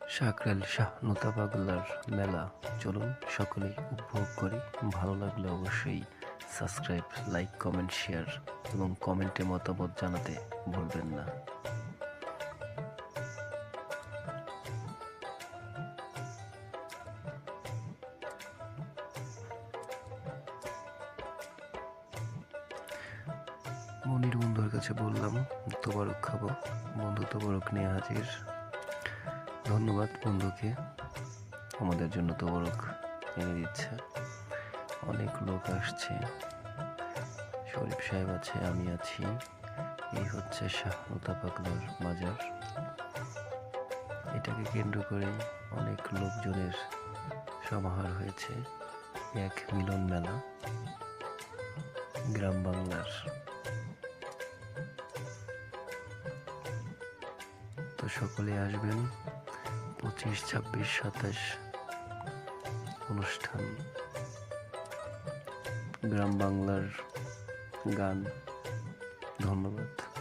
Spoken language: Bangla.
সাকরাইল শাহ নুতা পাগলার মেলা, চলুন সকলেই উপভোগ করি। ভালো লাগলে অবশ্যই সাবস্ক্রাইব, লাইক, কমেন্ট, শেয়ার এবং কমেন্টে মতামত জানাতে ভুলবেন না। মনির বন্ধুর কাছে বললাম তোবারক খাবো, বন্ধু তোবারক নিয়ে হাজির। ধন্যবাদ বন্ধুকে, আমাদের জন্য তোবারক এনে দিচ্ছে। অনেক লোক আসছে, শরীফ সাহেব আছে, আমি আছি। এই হচ্ছে শাহ নুতা পাগলার মাজার। এটাকে কেন্দ্র করে অনেক লোকজনের সমাহার হয়েছে। এক মিলন মেলা গ্রাম বাংলার। তো সকলে আসবেন। 25, 26, 27 অনুষ্ঠান, গ্রাম বাংলার গান। ধন্যবাদ।